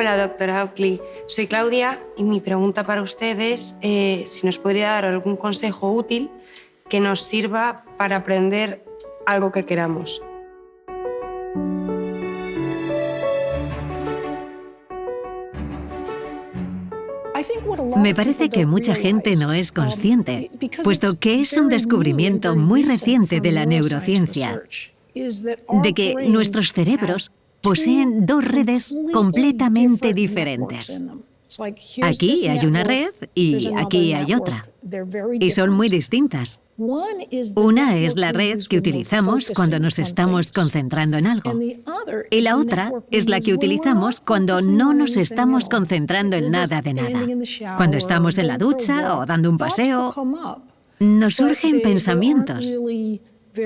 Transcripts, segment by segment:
Hola, doctora Oakley. Soy Claudia y mi pregunta para usted es si nos podría dar algún consejo útil que nos sirva para aprender algo que queramos. Me parece que mucha gente no es consciente, puesto que es un descubrimiento muy reciente de la neurociencia, de que nuestros cerebros poseen dos redes completamente diferentes. Aquí hay una red y aquí hay otra, y son muy distintas. Una es la red que utilizamos cuando nos estamos concentrando en algo, y la otra es la que utilizamos cuando no nos estamos concentrando en nada de nada. Cuando estamos en la ducha o dando un paseo, nos surgen pensamientos,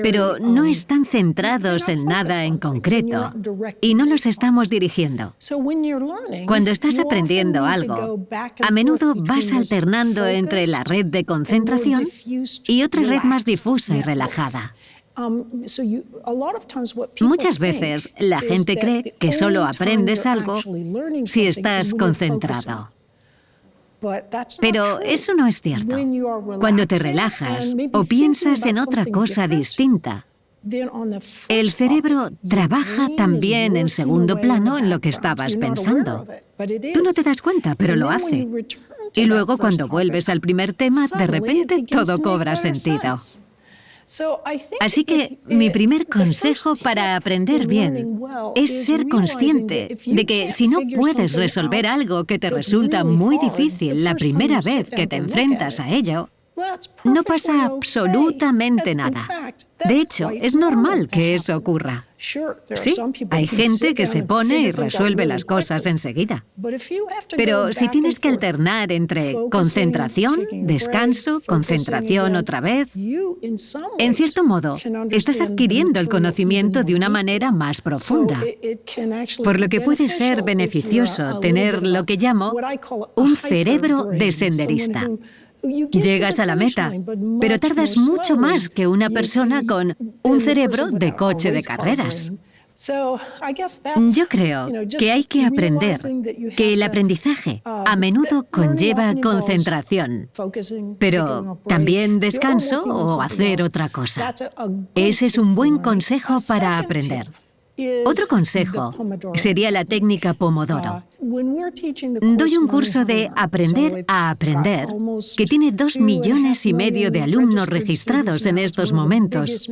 pero no están centrados en nada en concreto y no los estamos dirigiendo. Cuando estás aprendiendo algo, a menudo vas alternando entre la red de concentración y otra red más difusa y relajada. Muchas veces la gente cree que solo aprendes algo si estás concentrado. Pero eso no es cierto. Cuando te relajas o piensas en otra cosa distinta, el cerebro trabaja también en segundo plano en lo que estabas pensando. Tú no te das cuenta, pero lo hace. Y luego, cuando vuelves al primer tema, de repente todo cobra sentido. Así que mi primer consejo para aprender bien es ser consciente de que si no puedes resolver algo que te resulta muy difícil la primera vez que te enfrentas a ello, no pasa absolutamente nada. De hecho, es normal que eso ocurra. Sí, hay gente que se pone y resuelve las cosas enseguida. Pero si tienes que alternar entre concentración, descanso, concentración otra vez, en cierto modo, estás adquiriendo el conocimiento de una manera más profunda. Por lo que puede ser beneficioso tener lo que llamo un cerebro de senderista. Llegas a la meta, pero tardas mucho más que una persona con un cerebro de coche de carreras. Yo creo que hay que aprender que el aprendizaje a menudo conlleva concentración, pero también descanso o hacer otra cosa. Ese es un buen consejo para aprender. Otro consejo sería la técnica Pomodoro. Doy un curso de Aprender a Aprender que tiene 2,5 millones de alumnos registrados en estos momentos.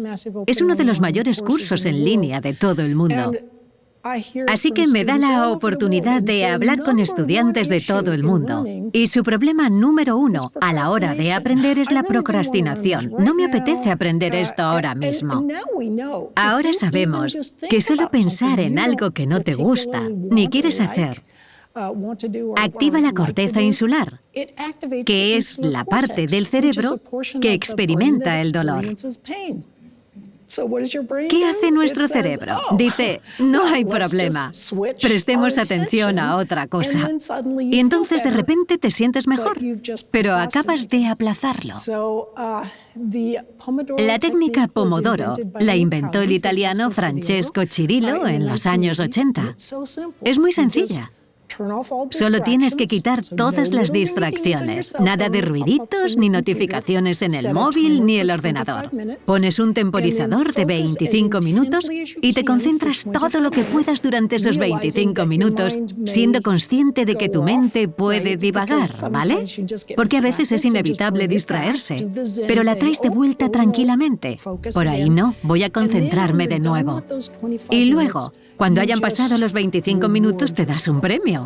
Es uno de los mayores cursos en línea de todo el mundo. Así que me da la oportunidad de hablar con estudiantes de todo el mundo. Y su problema número 1 a la hora de aprender es la procrastinación. No me apetece aprender esto ahora mismo. Ahora sabemos que solo pensar en algo que no te gusta ni quieres hacer activa la corteza insular, que es la parte del cerebro que experimenta el dolor. ¿Qué hace nuestro cerebro? Dice, no hay problema, prestemos atención a otra cosa. Y entonces de repente te sientes mejor, pero acabas de aplazarlo. La técnica Pomodoro la inventó el italiano Francesco Cirillo en los años 80. Es muy sencilla. Solo tienes que quitar todas las distracciones. Nada de ruiditos, ni notificaciones en el móvil, ni el ordenador. Pones un temporizador de 25 minutos y te concentras todo lo que puedas durante esos 25 minutos, siendo consciente de que tu mente puede divagar, ¿vale? Porque a veces es inevitable distraerse, pero la traes de vuelta tranquilamente. Por ahí no, voy a concentrarme de nuevo. Y luego, cuando hayan pasado los 25 minutos, te das un premio.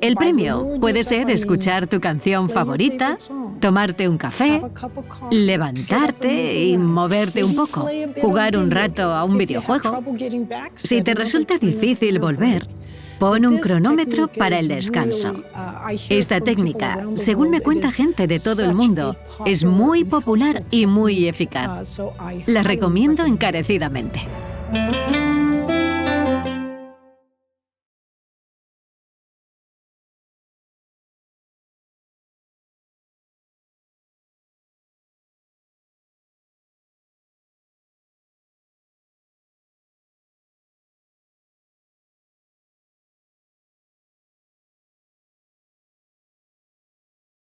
El premio puede ser escuchar tu canción favorita, tomarte un café, levantarte y moverte un poco, jugar un rato a un videojuego. Si te resulta difícil volver, pon un cronómetro para el descanso. Esta técnica, según me cuenta gente de todo el mundo, es muy popular y muy eficaz. La recomiendo encarecidamente.